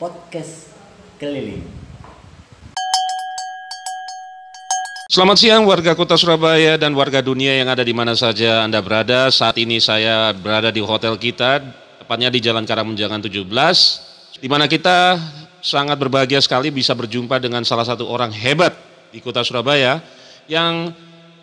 podcast keliling. Selamat siang warga kota Surabaya dan warga dunia yang ada di mana saja Anda berada. Saat ini saya berada di hotel kita, tepatnya di Jalan Karamunjangan 17, di mana kita sangat berbahagia sekali bisa berjumpa dengan salah satu orang hebat di kota Surabaya yang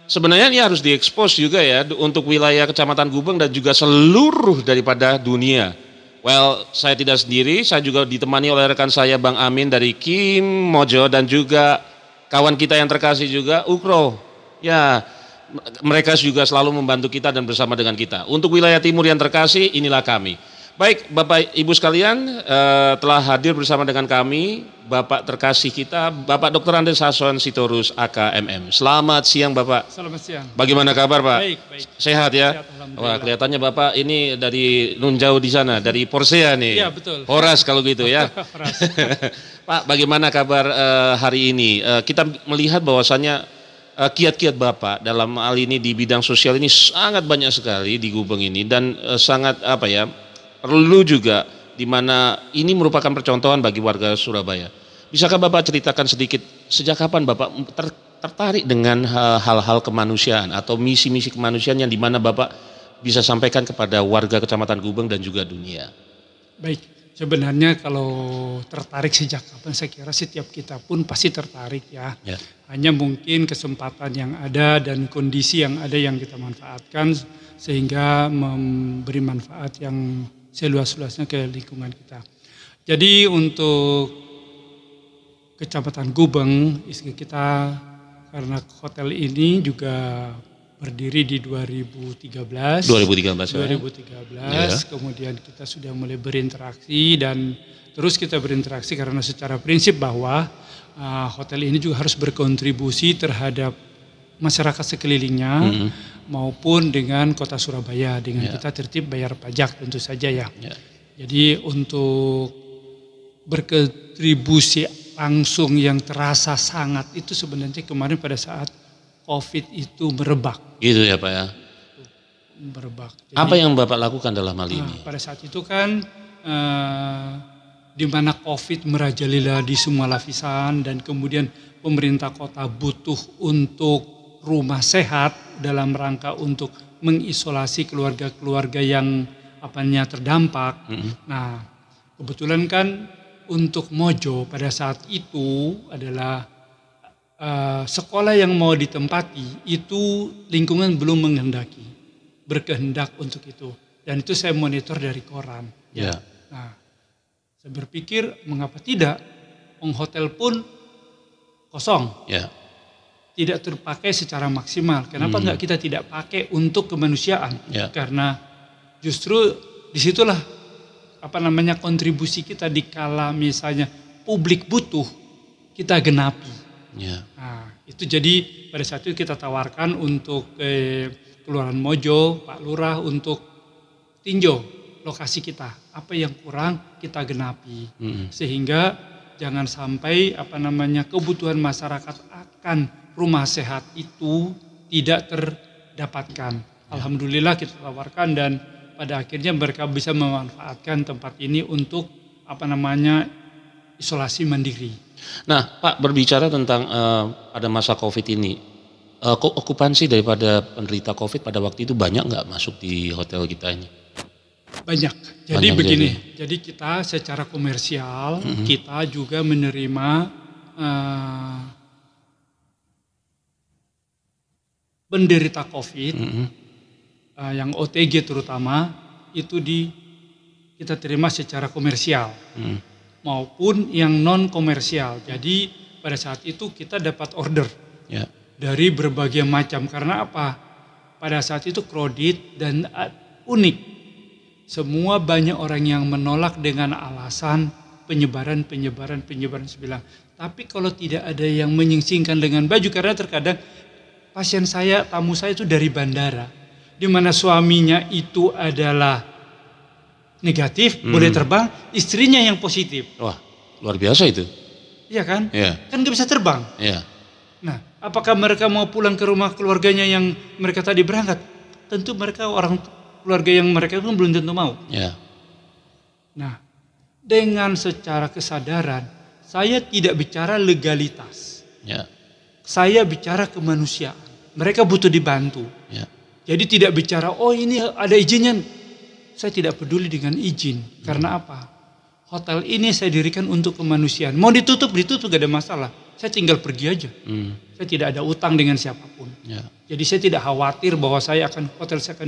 sebenarnya ini harus diekspos juga ya untuk wilayah Kecamatan Gubeng dan juga seluruh daripada dunia. Well, saya tidak sendiri, saya juga ditemani oleh rekan saya Bang Amin dari Kim Mojo dan juga kawan kita yang terkasih juga Ukro. Ya, mereka juga selalu membantu kita dan bersama dengan kita. Untuk wilayah timur yang terkasih, inilah kami. Baik, Bapak Ibu sekalian, telah hadir bersama dengan kami Bapak terkasih kita, Bapak Dr. Andes Hason Sitorus AKMM. Selamat siang Bapak. Selamat siang. Bagaimana kabar Pak? Baik. Sehat ya? Sehat, Wah, kelihatannya Bapak ini dari nun jauh di sana, dari Porsea nih. Iya, betul. Horas kalau gitu ya. Horas. Pak, bagaimana kabar hari ini? Kita melihat bahwasannya kiat-kiat Bapak dalam hal ini di bidang sosial ini sangat banyak sekali di Gubeng ini dan sangat perlu juga di mana ini merupakan percontohan bagi warga Surabaya. Bisakah Bapak ceritakan sedikit sejak kapan Bapak tertarik dengan hal-hal kemanusiaan atau misi-misi kemanusiaan yang di mana Bapak bisa sampaikan kepada warga Kecamatan Gubeng dan juga dunia? Baik, sebenarnya kalau tertarik sejak kapan saya kira setiap kita pun pasti tertarik ya. Hanya mungkin kesempatan yang ada dan kondisi yang ada yang kita manfaatkan sehingga memberi manfaat yang seluas-luasnya ke lingkungan kita. Jadi untuk Kecamatan Gubeng, kita karena hotel ini juga berdiri di 2013. 2013. Kemudian kita sudah mulai berinteraksi dan terus kita berinteraksi karena secara prinsip bahwa hotel ini juga harus berkontribusi terhadap masyarakat sekelilingnya maupun dengan kota Surabaya dengan kita tertib bayar pajak tentu saja ya. Jadi untuk berkontribusi langsung yang terasa sangat itu sebenarnya kemarin pada saat COVID itu merebak. Gitu ya Pak ya. Merebak. Jadi, apa yang Bapak lakukan dalam hal ini? Pada saat itu kan di mana COVID merajalela di semua lapisan dan kemudian pemerintah kota butuh untuk rumah sehat dalam rangka untuk mengisolasi keluarga-keluarga yang terdampak. Nah, kebetulan kan untuk Mojo pada saat itu adalah sekolah yang mau ditempati itu lingkungan belum berkehendak untuk itu. Dan itu saya monitor dari koran. Ya. Nah, saya berpikir mengapa tidak? Hotel pun kosong. Ya. Tidak terpakai secara maksimal. Kenapa enggak kita tidak pakai untuk kemanusiaan? Ya. Karena justru disitulah kontribusi kita dikala misalnya publik butuh kita genapi. Ya. Nah, itu jadi pada saat itu kita tawarkan untuk Kelurahan Mojo, Pak Lurah untuk tinjau lokasi kita. Apa yang kurang kita genapi. Sehingga jangan sampai kebutuhan masyarakat akan rumah sehat itu tidak terdapatkan. Alhamdulillah kita tawarkan dan pada akhirnya mereka bisa memanfaatkan tempat ini untuk isolasi mandiri. Nah Pak, berbicara tentang pada masa COVID ini, okupansi daripada penderita COVID pada waktu itu banyak nggak masuk di hotel kita ini? Banyak. Jadi begini, jadi kita secara komersial kita juga menerima penderita COVID yang OTG terutama itu kita terima secara komersial maupun yang non komersial. Jadi pada saat itu kita dapat order dari berbagai macam karena apa? Pada saat itu kredit dan unik. Semua banyak orang yang menolak dengan alasan penyebaran sebilang. Tapi kalau tidak ada yang menyingsingkan dengan baju karena terkadang pasien saya, tamu saya itu dari bandara, di mana suaminya itu adalah negatif, boleh terbang, istrinya yang positif. Wah, luar biasa itu. Iya kan? Iya. Kan gak bisa terbang. Iya. Nah, apakah mereka mau pulang ke rumah keluarganya yang mereka tadi berangkat? Tentu mereka keluarga yang mereka pun belum tentu mau. Iya. Nah, dengan secara kesadaran, saya tidak bicara legalitas. Ya. Saya bicara kemanusiaan. Mereka butuh dibantu. Ya. Jadi tidak bicara, oh ini ada izinnya. Saya tidak peduli dengan izin. Karena apa? Hotel ini saya dirikan untuk kemanusiaan. Mau ditutup gak ada masalah. Saya tinggal pergi aja. Saya tidak ada utang dengan siapapun. Ya. Jadi saya tidak khawatir bahwa hotel saya akan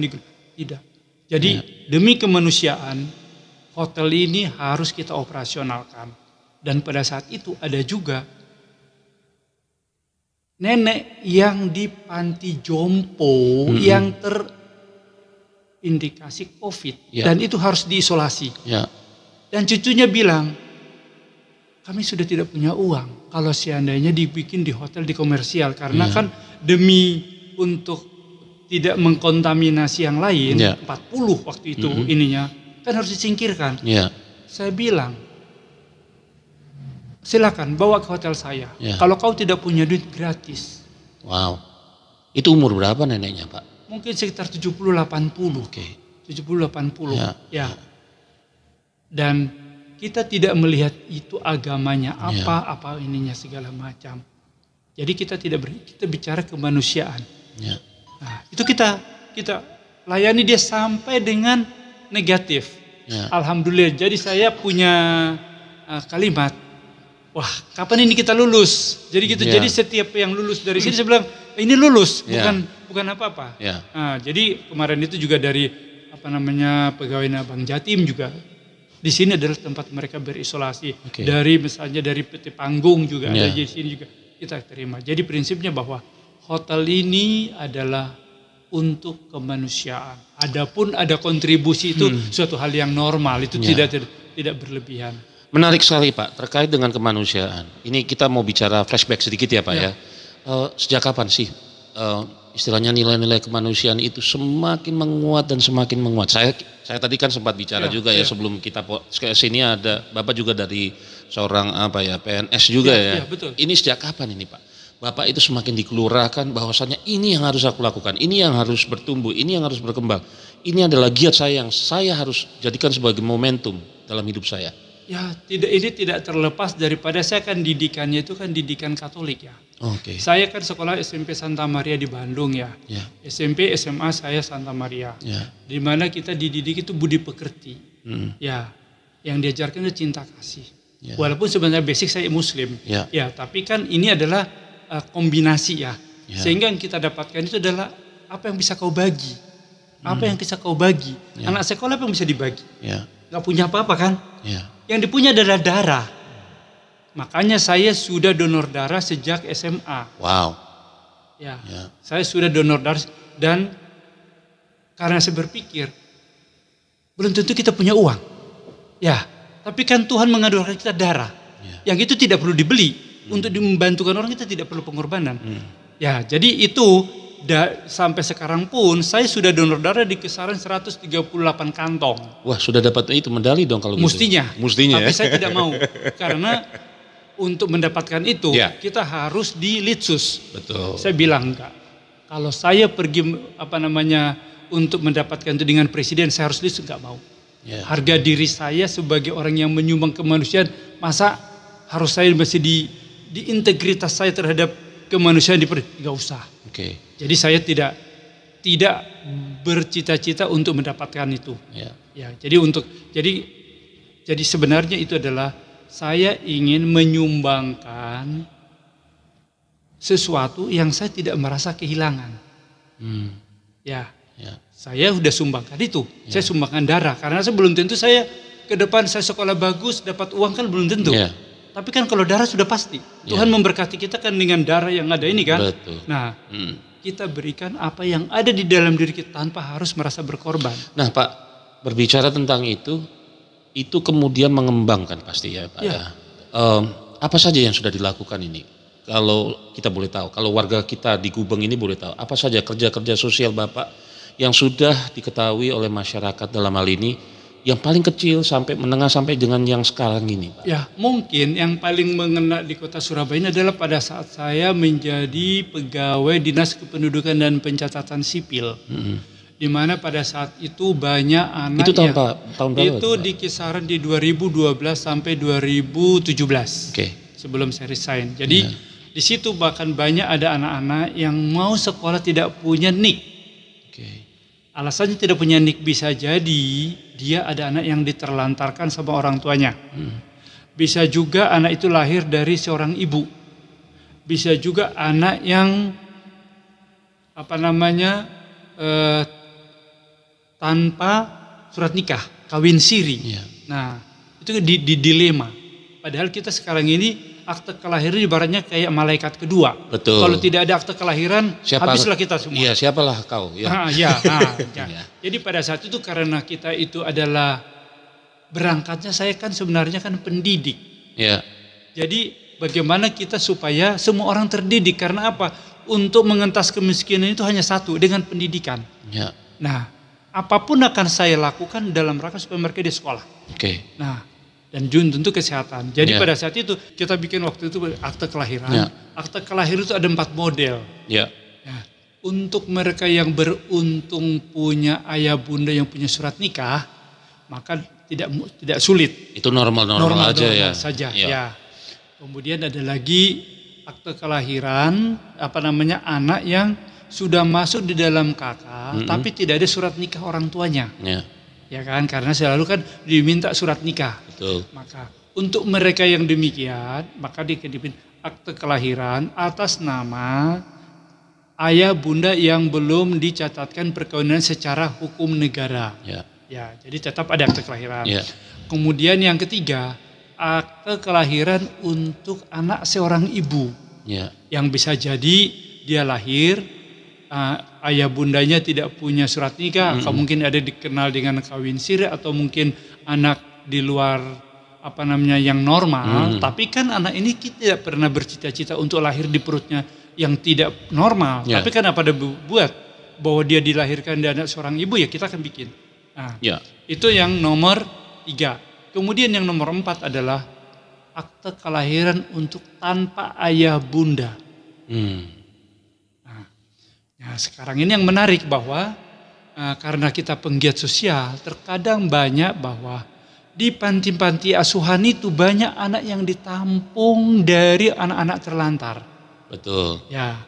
tidak. Jadi demi kemanusiaan, hotel ini harus kita operasionalkan. Dan pada saat itu ada juga nenek yang di panti jompo yang terindikasi COVID. Ya. Dan itu harus diisolasi. Ya. Dan cucunya bilang, kami sudah tidak punya uang. Kalau seandainya dibikin di hotel di komersial. Karena kan demi untuk tidak mengkontaminasi yang lain, 40 waktu itu ininya. Kan harus disingkirkan. Ya. Saya bilang, silakan bawa ke hotel saya. Ya. Kalau kau tidak punya duit, gratis. Wow. Itu umur berapa neneknya, Pak? Mungkin sekitar 70-80. Oke. 70-80. Ya. Ya. Dan kita tidak melihat itu agamanya apa ininya segala macam. Jadi kita kita bicara kemanusiaan. Ya. Nah, itu kita layani dia sampai dengan negatif. Ya. Alhamdulillah. Jadi saya punya kalimat, wah kapan ini kita lulus? Jadi gitu. Ya. Jadi setiap yang lulus dari sini saya bilang ini lulus, bukan apa-apa. Ya. Nah, jadi kemarin itu juga dari pegawai Bank Jatim juga. Di sini adalah tempat mereka berisolasi. Oke. Dari misalnya dari PT Panggung juga Ya. ada di sini juga kita terima. Jadi prinsipnya bahwa hotel ini adalah untuk kemanusiaan. Adapun ada kontribusi itu suatu hal yang normal, itu tidak berlebihan. Menarik sekali Pak, terkait dengan kemanusiaan. Ini kita mau bicara flashback sedikit ya Pak ya. Sejak kapan sih istilahnya nilai-nilai kemanusiaan itu semakin menguat dan semakin menguat? Saya tadi kan sempat bicara juga ya sebelum kita ke sini ada Bapak juga dari seorang PNS juga ya. Betul. Ini sejak kapan ini Pak? Bapak itu semakin dikelurakan bahwasannya ini yang harus aku lakukan, ini yang harus bertumbuh, ini yang harus berkembang. Ini adalah giat saya yang saya harus jadikan sebagai momentum dalam hidup saya. Ya, ini tidak terlepas daripada saya kan didikannya itu kan didikan Katolik ya. Oke. Saya kan sekolah SMP Santa Maria di Bandung ya. SMP, SMA saya Santa Maria. Di mana kita dididik itu budi pekerti. Ya, yang diajarkan itu cinta kasih. Walaupun sebenarnya basic saya Muslim. Ya, tapi kan ini adalah kombinasi ya. Sehingga yang kita dapatkan itu adalah apa yang bisa kau bagi. Apa yang bisa kau bagi. Anak sekolah apa yang bisa dibagi. Gak punya apa-apa kan. Yang dipunya adalah darah. Makanya saya sudah donor darah sejak SMA. Wow. Saya sudah donor darah. Dan karena saya berpikir, belum tentu kita punya uang. Ya, tapi kan Tuhan mengadukan kita darah. Yang itu tidak perlu dibeli. Untuk membantukan orang kita tidak perlu pengorbanan. Ya, jadi itu sampai sekarang pun saya sudah donor darah di kisaran 138 kantong. Wah, sudah dapat itu medali dong kalau Mustinya. gitu. Mustinya. Tapi saya tidak mau. Karena untuk mendapatkan itu kita harus di Litsus. Betul. Saya bilang enggak. Kalau saya pergi untuk mendapatkan itu dengan presiden, saya harus Litsus, enggak mau. Harga diri saya sebagai orang yang menyumbang kemanusiaan, masa harus saya masih di integritas saya terhadap kemanusiaan enggak usah. Oke. Jadi saya tidak bercita-cita untuk mendapatkan itu. Ya, jadi sebenarnya itu adalah saya ingin menyumbangkan sesuatu yang saya tidak merasa kehilangan. Saya sudah sumbangkan itu. Saya sumbangkan darah karena saya belum tentu saya ke depan saya sekolah bagus dapat uang kan belum tentu. Tapi kan kalau darah sudah pasti. Tuhan memberkati kita kan dengan darah yang ada ini kan. Betul. Nah, kita berikan apa yang ada di dalam diri kita tanpa harus merasa berkorban. Nah Pak, berbicara tentang itu kemudian mengembangkan pasti ya Pak ya. Apa saja yang sudah dilakukan ini? Kalau kita boleh tahu, kalau warga kita di Gubeng ini boleh tahu, apa saja kerja-kerja sosial Bapak yang sudah diketahui oleh masyarakat dalam hal ini, yang paling kecil sampai menengah sampai dengan yang sekarang ini Pak? Ya, mungkin yang paling mengena di kota Surabaya ini adalah pada saat saya menjadi pegawai Dinas Kependudukan dan Pencatatan Sipil. di mana pada saat itu banyak anak Itu tahun, yang tahun berapa? itu di kisaran di 2012 sampai 2017. Sebelum saya resign. Jadi di situ bahkan banyak ada anak-anak yang mau sekolah tidak punya NIK. Alasannya tidak punya NIK bisa jadi dia ada anak yang diterlantarkan sama orang tuanya. Bisa juga anak itu lahir dari seorang ibu. Bisa juga anak yang tanpa surat nikah, kawin siri. Nah, itu di dilema. Padahal kita sekarang ini akte kelahiran ibaratnya kayak malaikat kedua. Betul. Kalau tidak ada akte kelahiran, habislah kita semua. Iya, siapalah kau. Ya. Jadi pada saat itu karena kita itu adalah berangkatnya saya kan sebenarnya kan pendidik. Ya. Jadi bagaimana kita supaya semua orang terdidik, karena apa? Untuk mengentas kemiskinan itu hanya satu, dengan pendidikan. Ya. Nah, apapun akan saya lakukan dalam rangka supaya mereka di sekolah. Nah, dan tentu kesehatan. Jadi pada saat itu kita bikin waktu itu akte kelahiran. Akte kelahiran itu ada 4 model. Untuk mereka yang beruntung punya ayah bunda yang punya surat nikah, maka tidak sulit. Itu normal aja ya. Saja. Ya. Kemudian ada lagi akte kelahiran anak yang sudah masuk di dalam KK tapi tidak ada surat nikah orang tuanya. Ya kan, karena selalu kan diminta surat nikah. Betul. Maka untuk mereka yang demikian, maka dikirim akte kelahiran atas nama ayah bunda yang belum dicatatkan perkawinan secara hukum negara. Ya, jadi tetap ada akte kelahiran. Kemudian yang ketiga, akte kelahiran untuk anak seorang ibu. Yang bisa jadi dia lahir, ayah bundanya tidak punya surat nikah, atau mungkin ada dikenal dengan kawin siri, atau mungkin anak di luar yang normal, tapi kan anak ini kita tidak pernah bercita-cita untuk lahir di perutnya yang tidak normal, tapi kan apa ada buat bahwa dia dilahirkan dari anak seorang ibu, ya kita akan bikin. Nah, itu yang nomor 3. Kemudian yang nomor 4 adalah akte kelahiran untuk tanpa ayah bunda. Nah, sekarang ini yang menarik bahwa karena kita penggiat sosial, terkadang banyak bahwa di panti-panti asuhan itu banyak anak yang ditampung dari anak-anak terlantar. Betul. Ya,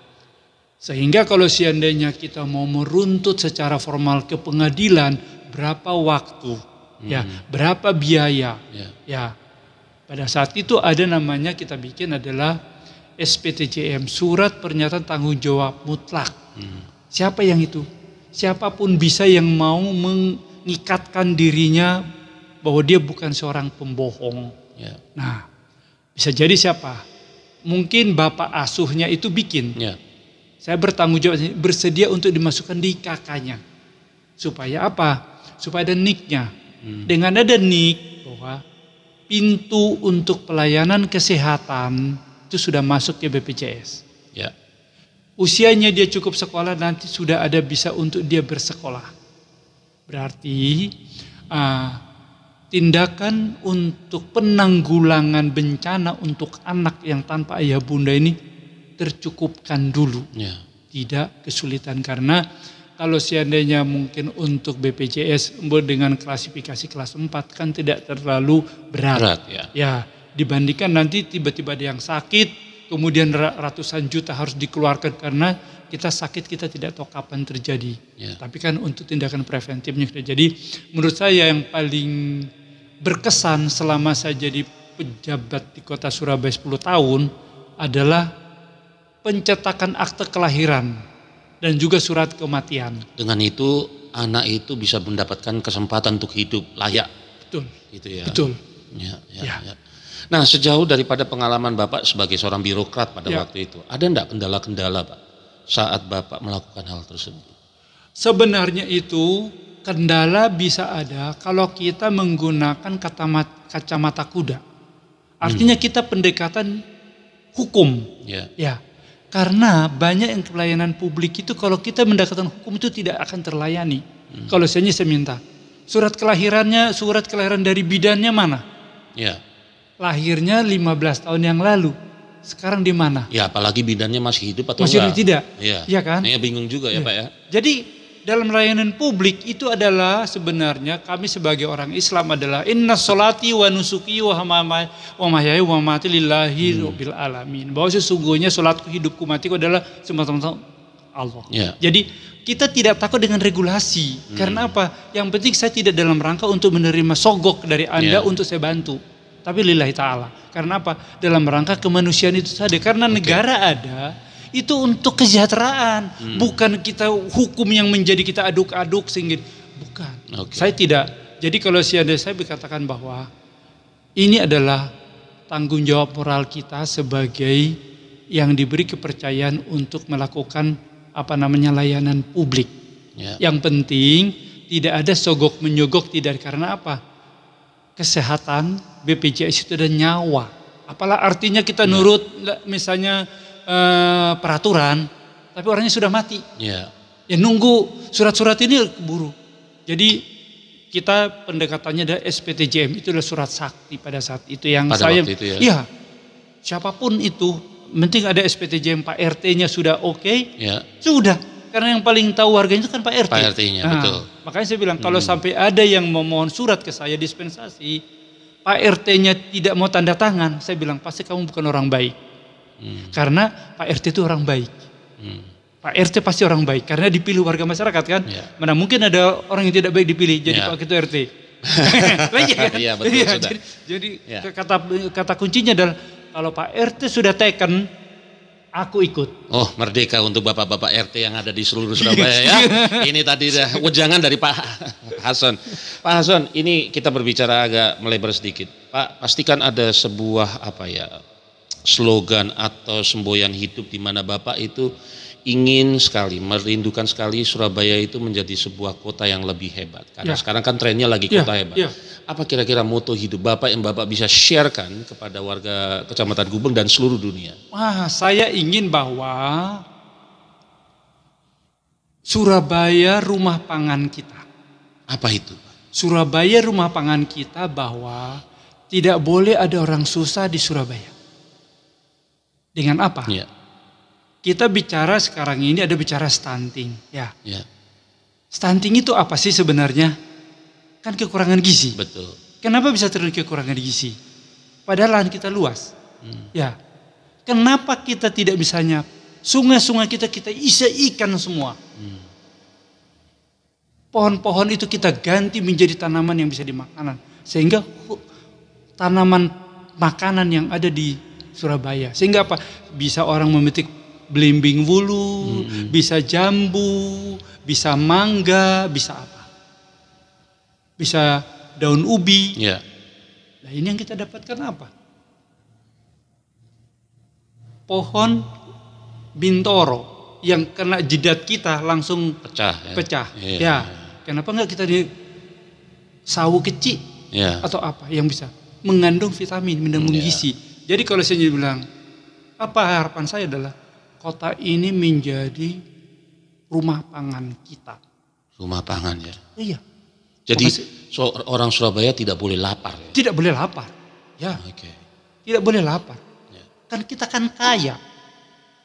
sehingga kalau seandainya kita mau meruntut secara formal ke pengadilan, berapa waktu, berapa biaya, pada saat itu ada namanya kita bikin adalah SPTJM, surat pernyataan tanggung jawab mutlak. Siapa yang itu? Siapapun bisa yang mau mengikatkan dirinya bahwa dia bukan seorang pembohong. Nah, bisa jadi siapa? Mungkin bapak asuhnya itu bikin. Saya bertanggung jawab, bersedia untuk dimasukkan di kakaknya. Supaya apa? Supaya ada NIK-nya. Dengan ada NIK, bahwa pintu untuk pelayanan kesehatan itu sudah masuk ke BPJS. Usianya dia cukup sekolah, nanti sudah ada bisa untuk dia bersekolah. Berarti tindakan untuk penanggulangan bencana untuk anak yang tanpa ayah bunda ini tercukupkan dulu. Tidak kesulitan, karena kalau seandainya mungkin untuk BPJS dengan klasifikasi kelas 4 kan tidak terlalu berat. Ya, dibandingkan nanti tiba-tiba ada yang sakit, kemudian ratusan juta harus dikeluarkan karena kita sakit, kita tidak tahu kapan terjadi. Tapi kan untuk tindakan preventifnya. Jadi menurut saya yang paling berkesan selama saya jadi pejabat di kota Surabaya 10 tahun adalah pencetakan akte kelahiran dan juga surat kematian. Dengan itu anak itu bisa mendapatkan kesempatan untuk hidup layak. Betul. Gitu ya. Betul. Ya. Nah, sejauh daripada pengalaman Bapak sebagai seorang birokrat pada waktu itu, ada enggak kendala-kendala Pak saat Bapak melakukan hal tersebut? Sebenarnya itu kendala bisa ada kalau kita menggunakan kacamata kuda. Artinya kita pendekatan hukum. Ya. Karena banyak yang pelayanan publik itu kalau kita mendekatkan hukum itu tidak akan terlayani. Kalau saya minta surat kelahiran dari bidannya mana? Lahirnya 15 tahun yang lalu. Sekarang di mana? Ya, apalagi bidannya masih hidup atau masih enggak? Tidak. Iya kan? Saya bingung juga ya Pak ya. Jadi dalam layanan publik itu adalah sebenarnya kami sebagai orang Islam adalah inna sholati wa nusuki wa mahyaya wa mamati lillahi rabbil alamin. Bahwa sesungguhnya sholatku, hidupku, matiku adalah semata-mata Allah. Yeah. Jadi kita tidak takut dengan regulasi. Karena apa? Yang penting saya tidak dalam rangka untuk menerima sogok dari Anda untuk saya bantu. Tapi lillahi ta'ala. Karena apa? Dalam rangka kemanusiaan itu saja. Karena negara ada itu untuk kesejahteraan, bukan kita hukum yang menjadi kita aduk-aduk sehingga bukan. Saya tidak. Jadi kalau saya berkatakan bahwa ini adalah tanggung jawab moral kita sebagai yang diberi kepercayaan untuk melakukan layanan publik. Yang penting tidak ada sogok menyogok, tidak, karena apa? Kesehatan BPJS itu ada nyawa. Apalah artinya kita nurut misalnya peraturan, tapi orangnya sudah mati. Ya nunggu surat-surat ini keburu. Jadi kita pendekatannya ada SPTJM, itu adalah surat sakti pada saat itu yang pada saya. Waktu itu ya. Siapapun itu, penting ada SPTJM, Pak RT-nya sudah oke, sudah. Karena yang paling tahu warganya itu kan Pak RT. Pak RT-nya betul. Makanya saya bilang kalau sampai ada yang memohon surat ke saya dispensasi, Pak RT-nya tidak mau tanda tangan, saya bilang pasti kamu bukan orang baik. Karena Pak RT itu orang baik. Pak RT pasti orang baik karena dipilih warga masyarakat kan. Mana mungkin ada orang yang tidak baik dipilih jadi Pak Ketua RT. Iya betul. Jadi kata kuncinya adalah kalau Pak RT sudah taken, aku ikut. Oh, merdeka untuk bapak-bapak RT yang ada di seluruh Surabaya ya. Ini tadi wejangan dari Pak Hasan. Pak Hasan, ini kita berbicara agak melebar sedikit. Pak, pastikan ada sebuah slogan atau semboyan hidup di mana Bapak itu ingin sekali, merindukan sekali Surabaya itu menjadi sebuah kota yang lebih hebat. Karena sekarang kan trennya lagi kota hebat. Apa kira-kira moto hidup Bapak yang Bapak bisa sharekan kepada warga Kecamatan Gubeng dan seluruh dunia? Saya ingin bahwa Surabaya rumah pangan kita. Apa itu? Surabaya rumah pangan kita, bahwa tidak boleh ada orang susah di Surabaya. Dengan apa? Kita bicara sekarang ini ada bicara stunting. Stunting itu apa sih sebenarnya? Kan kekurangan gizi. Betul. Kenapa bisa terjadi kekurangan gizi? Padahal lahan kita luas. Kenapa kita tidak misalnya sungai-sungai kita isi ikan semua? Pohon-pohon itu kita ganti menjadi tanaman yang bisa dimakan. Sehingga tanaman makanan yang ada di Surabaya. Sehingga apa? Bisa orang memetik belimbing wulu, bisa jambu, bisa mangga, bisa apa? Bisa daun ubi. Nah ini yang kita dapatkan apa? Pohon bintoro yang kena jidat kita langsung pecah. Kenapa enggak kita di sawu kecil atau apa yang bisa mengandung vitamin, mengandung gizi. Jadi kalau saya bilang, apa harapan saya adalah kota ini menjadi rumah pangan kita. Rumah pangan ya? Iya. Jadi orang Surabaya tidak boleh lapar ya? Tidak boleh lapar. Tidak boleh lapar. Kan kita kan kaya.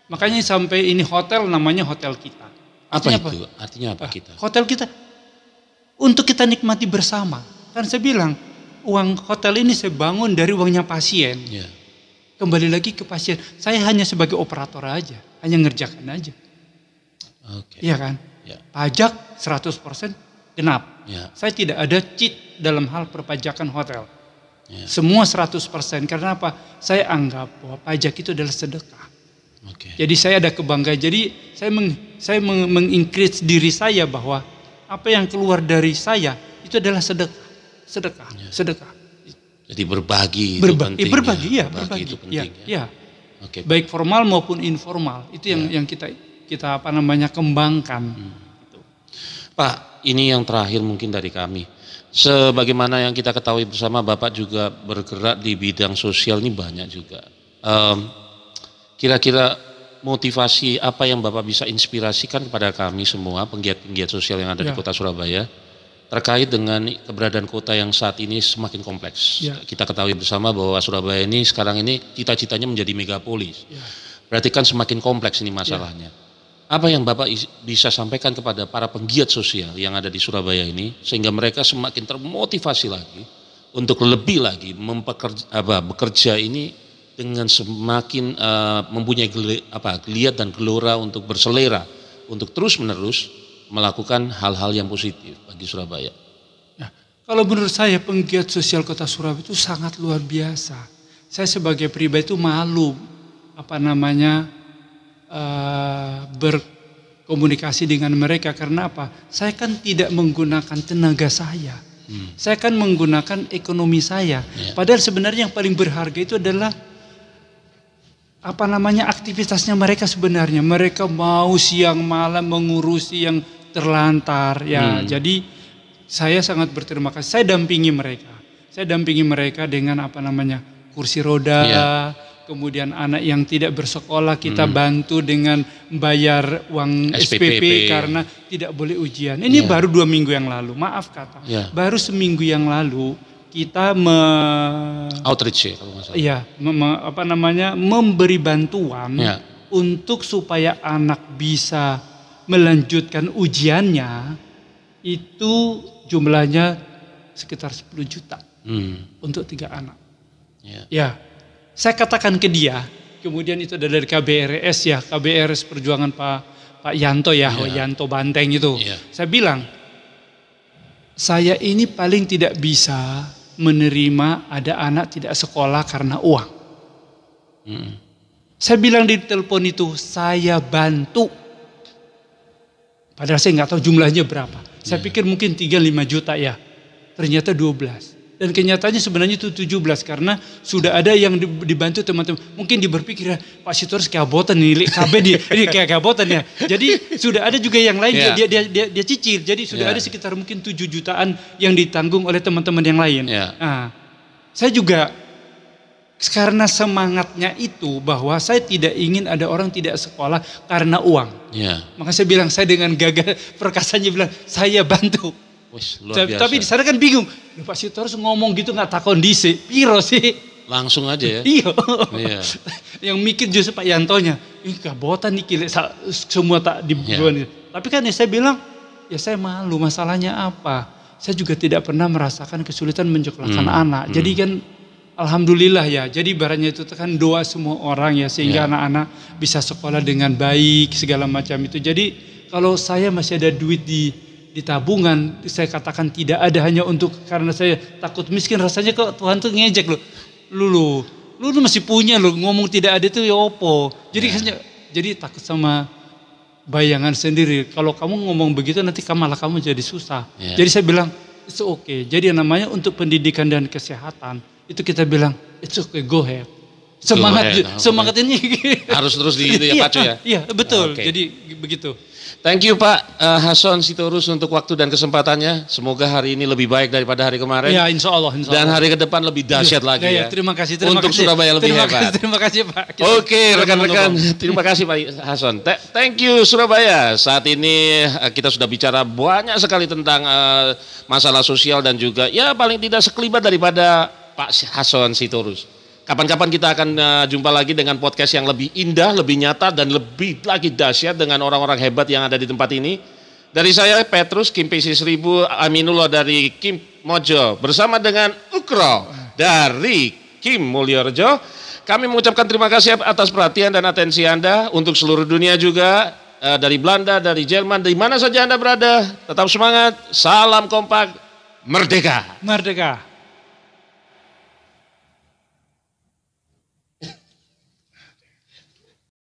Makanya sampai ini hotel namanya hotel kita. Artinya apa itu? Artinya apa kita? Hotel kita untuk kita nikmati bersama. Kan saya bilang, uang hotel ini saya bangun dari uangnya pasien. Kembali lagi ke pasien. Saya hanya sebagai operator aja, hanya ngerjakan aja. Iya kan? Pajak 100% genap. Saya tidak ada cheat dalam hal perpajakan hotel. Semua 100%. Karena apa? Saya anggap bahwa pajak itu adalah sedekah. Jadi saya ada kebanggaan. Jadi saya meng-increase diri saya bahwa apa yang keluar dari saya itu adalah sedekah. Jadi berbagi itu penting. Berbagi itu penting. Baik formal maupun informal itu yang kita kembangkan. Pak, ini yang terakhir mungkin dari kami. Sebagaimana yang kita ketahui bersama, Bapak juga bergerak di bidang sosial ini banyak juga. Kira-kira motivasi apa yang Bapak bisa inspirasikan kepada kami semua penggiat-penggiat sosial yang ada di Kota Surabaya terkait dengan keberadaan kota yang saat ini semakin kompleks. Kita ketahui bersama bahwa Surabaya ini sekarang ini cita-citanya menjadi megapolis. Berarti kan semakin kompleks ini masalahnya. Apa yang Bapak bisa sampaikan kepada para penggiat sosial yang ada di Surabaya ini sehingga mereka semakin termotivasi lagi untuk lebih lagi bekerja ini dengan semakin mempunyai geliat dan gelora untuk berselera untuk terus-menerus melakukan hal-hal yang positif bagi Surabaya. Ya, kalau menurut saya penggiat sosial Kota Surabaya itu sangat luar biasa. Saya sebagai pribadi itu malu berkomunikasi dengan mereka karena apa? Saya kan tidak menggunakan tenaga saya. Saya kan menggunakan ekonomi saya. Padahal sebenarnya yang paling berharga itu adalah aktivitasnya mereka sebenarnya. Mereka mau siang malam mengurusi yang terlantar ya. Jadi saya sangat berterima kasih. Saya dampingi mereka. Saya dampingi mereka dengan kursi roda. Kemudian anak yang tidak bersekolah kita bantu dengan bayar uang SPP karena tidak boleh ujian. Ini baru 2 minggu yang lalu, maaf kata. Baru seminggu yang lalu kita outreach kalau nggak salah. Memberi bantuan untuk supaya anak bisa melanjutkan ujiannya itu jumlahnya sekitar 10 juta untuk 3 anak. Saya katakan ke dia, kemudian itu dari KBRS Perjuangan Pak Yanto Yanto Banteng itu. Saya bilang, saya ini paling tidak bisa menerima ada anak tidak sekolah karena uang. Saya bilang di telepon itu, saya bantu. Padahal saya nggak tahu jumlahnya berapa. Saya pikir mungkin 3-5 juta ya, ternyata 12. Dan kenyataannya sebenarnya itu 17 karena sudah ada yang dibantu teman-teman. Mungkin dia berpikir Pak Sitorus keabotan ini KB ini kayak keabotan ya. Jadi sudah ada juga yang lain dia cicil. Jadi sudah ada sekitar mungkin 7 jutaan yang ditanggung oleh teman-teman yang lain. Nah, saya juga karena semangatnya itu bahwa saya tidak ingin ada orang tidak sekolah karena uang. Maka saya bilang saya dengan gagah perkasanya bilang saya bantu. Tapi di sana kan bingung. Pak Sitorus ngomong gitu nggak tak kondisi. Piro sih? Langsung aja ya. Iya. Yang mikir justru Pak Yantonya. Ini kabotan nih semua tak dibuat. Tapi kan saya bilang, ya saya malu. Masalahnya apa? Saya juga tidak pernah merasakan kesulitan menyekolahkan anak. Jadi kan alhamdulillah ya. Jadi ibaratnya itu kan doa semua orang ya sehingga anak-anak bisa sekolah dengan baik segala macam itu. Jadi kalau saya masih ada duit di tabungan, saya katakan tidak ada hanya untuk karena saya takut miskin. Rasanya kok Tuhan tuh ngejek lu masih punya ngomong tidak ada itu ya opo. Jadi takut sama bayangan sendiri. Kalau kamu ngomong begitu nanti malah kamu jadi susah. Jadi saya bilang it's okay. Jadi yang namanya untuk pendidikan dan kesehatan itu kita bilang it's okay, go ahead. Semangat ini harus terus pacu ya. Iya betul. Jadi begitu. Thank you Pak Hason Sitorus untuk waktu dan kesempatannya. Semoga hari ini lebih baik daripada hari kemarin. Ya insya Allah. Dan hari ke depan lebih dahsyat lagi ya. Terima kasih. Untuk Surabaya lebih hebat. Terima kasih Pak. Oke rekan-rekan, terima kasih Pak Hason. Thank you Surabaya. Saat ini kita sudah bicara banyak sekali tentang masalah sosial dan juga ya paling tidak sekelibat daripada Pak Hason Sitorus. Kapan-kapan kita akan jumpa lagi dengan podcast yang lebih indah, lebih nyata, dan lebih lagi dahsyat dengan orang-orang hebat yang ada di tempat ini. Dari saya Petrus, Kim PC 1000, Aminullah dari Kim Mojo, bersama dengan Ukro dari Kim Mulyorejo. Kami mengucapkan terima kasih atas perhatian dan atensi Anda untuk seluruh dunia juga, dari Belanda, dari Jerman, di mana saja Anda berada. Tetap semangat, salam kompak, merdeka. Merdeka.